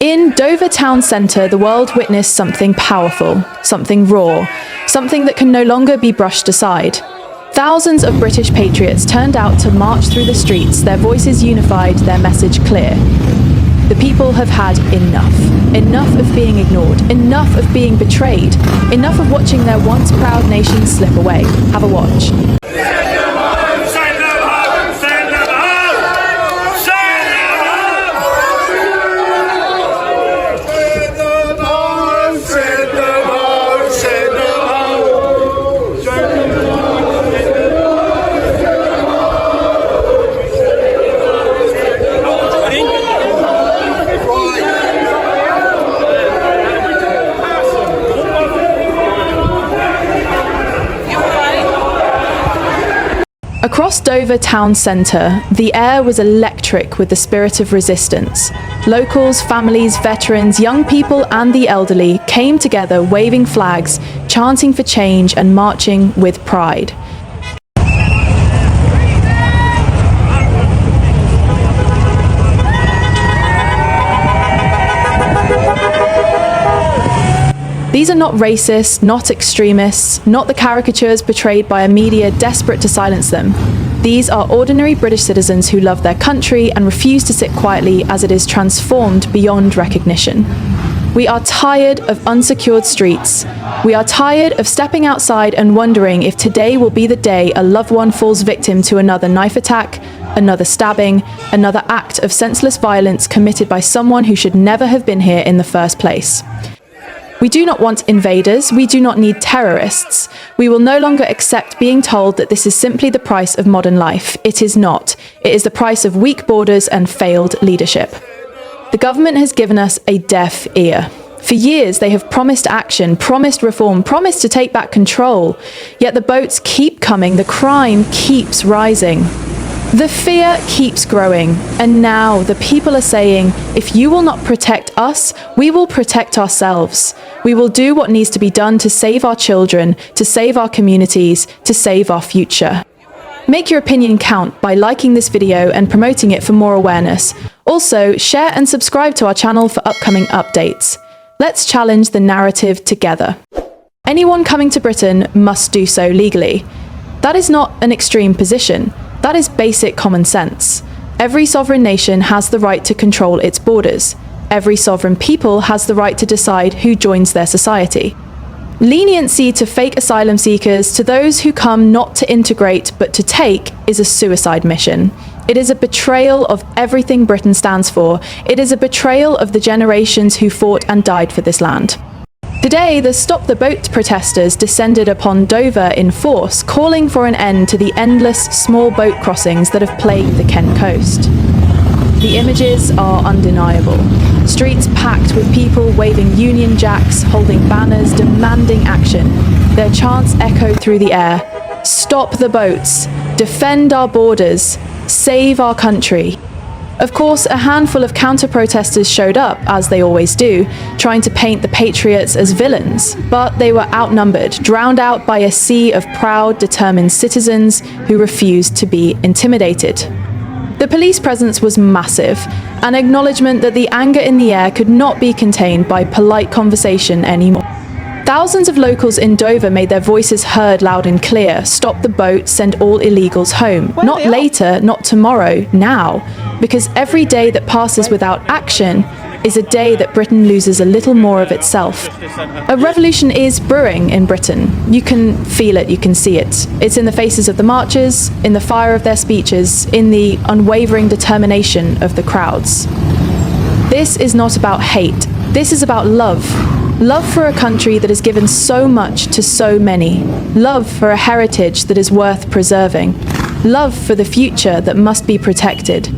In Dover town centre, the world witnessed something powerful, something raw, something that can no longer be brushed aside. Thousands of British patriots turned out to march through the streets, their voices unified, their message clear. The people have had enough. Enough of being ignored, enough of being betrayed, enough of watching their once proud nation slip away. Have a watch. Across Dover town centre, the air was electric with the spirit of resistance. Locals, families, veterans, young people and the elderly came together waving flags, chanting for change and marching with pride. These are not racists, not extremists, not the caricatures portrayed by a media desperate to silence them. These are ordinary British citizens who love their country and refuse to sit quietly as it is transformed beyond recognition. We are tired of unsecured streets. We are tired of stepping outside and wondering if today will be the day a loved one falls victim to another knife attack, another stabbing, another act of senseless violence committed by someone who should never have been here in the first place. We do not want invaders, we do not need terrorists. We will no longer accept being told that this is simply the price of modern life. It is not. It is the price of weak borders and failed leadership. The government has given us a deaf ear. For years, they have promised action, promised reform, promised to take back control. Yet the boats keep coming, the crime keeps rising. The fear keeps growing, and now the people are saying, if you will not protect us, we will protect ourselves. We will do what needs to be done to save our children, to save our communities, to save our future. Make your opinion count by liking this video and promoting it for more awareness. Also, share and subscribe to our channel for upcoming updates. Let's challenge the narrative together. Anyone coming to Britain must do so legally. That is not an extreme position. That is basic common sense. Every sovereign nation has the right to control its borders. Every sovereign people has the right to decide who joins their society. Leniency to fake asylum seekers, to those who come not to integrate but to take, is a suicide mission. It is a betrayal of everything Britain stands for. It is a betrayal of the generations who fought and died for this land. Today, the Stop the Boat protesters descended upon Dover in force, calling for an end to the endless small boat crossings that have plagued the Kent coast. The images are undeniable. Streets packed with people waving Union Jacks, holding banners, demanding action. Their chants echo through the air. Stop the boats! Defend our borders! Save our country! Of course, a handful of counter-protesters showed up, as they always do, trying to paint the Patriots as villains, but they were outnumbered, drowned out by a sea of proud, determined citizens who refused to be intimidated. The police presence was massive, an acknowledgement that the anger in the air could not be contained by polite conversation anymore. Thousands of locals in Dover made their voices heard loud and clear. Stop the boat, send all illegals home. Not later, not tomorrow, now. Because every day that passes without action is a day that Britain loses a little more of itself. A revolution is brewing in Britain. You can feel it, you can see it. It's in the faces of the marchers, in the fire of their speeches, in the unwavering determination of the crowds. This is not about hate. This is about love. Love for a country that has given so much to so many. Love for a heritage that is worth preserving. Love for the future that must be protected.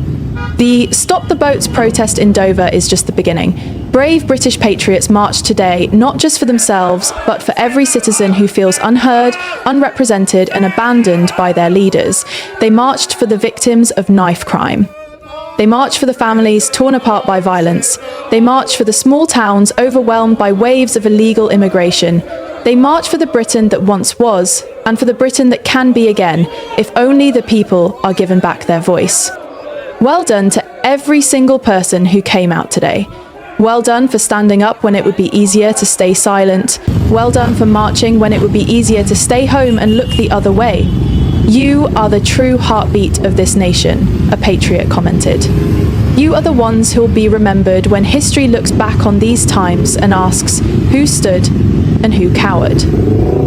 The Stop the Boats protest in Dover is just the beginning. Brave British patriots marched today not just for themselves, but for every citizen who feels unheard, unrepresented, and abandoned by their leaders. They marched for the victims of knife crime. They march for the families torn apart by violence. They march for the small towns overwhelmed by waves of illegal immigration. They march for the Britain that once was, and for the Britain that can be again, if only the people are given back their voice. Well done to every single person who came out today. Well done for standing up when it would be easier to stay silent. Well done for marching when it would be easier to stay home and look the other way. You are the true heartbeat of this nation, a patriot commented. You are the ones who will be remembered when history looks back on these times and asks who stood and who cowered.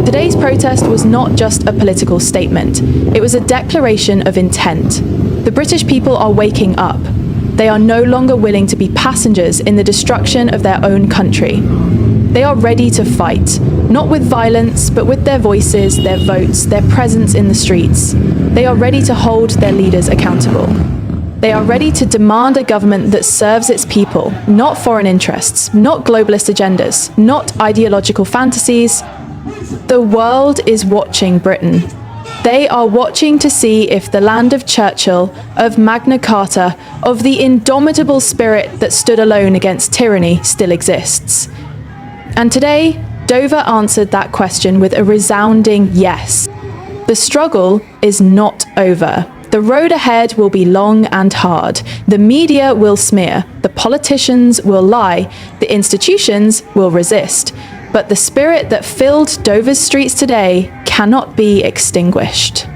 Today's protest was not just a political statement, it was a declaration of intent. The British people are waking up. They are no longer willing to be passengers in the destruction of their own country. They are ready to fight, not with violence, but with their voices, their votes, their presence in the streets. They are ready to hold their leaders accountable. They are ready to demand a government that serves its people, not foreign interests, not globalist agendas, not ideological fantasies. The world is watching Britain. They are watching to see if the land of Churchill, of Magna Carta, of the indomitable spirit that stood alone against tyranny still exists. And today, Dover answered that question with a resounding yes. The struggle is not over. The road ahead will be long and hard. The media will smear. The politicians will lie. The institutions will resist. But the spirit that filled Dover's streets today cannot be extinguished.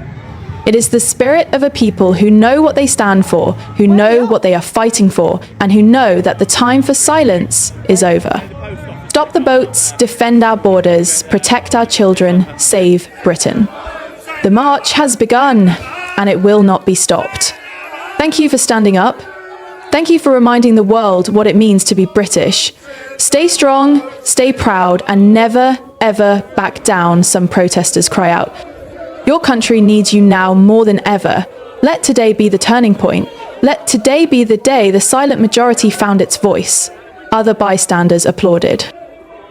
It is the spirit of a people who know what they stand for, who know what they are fighting for, and who know that the time for silence is over. Stop the boats, defend our borders, protect our children, save Britain. The march has begun, and it will not be stopped. Thank you for standing up. Thank you for reminding the world what it means to be British. Stay strong, stay proud, and never, ever back down, some protesters cry out. Your country needs you now more than ever. Let today be the turning point. Let today be the day the silent majority found its voice. Other bystanders applauded.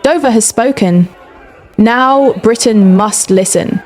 Dover has spoken. Now Britain must listen.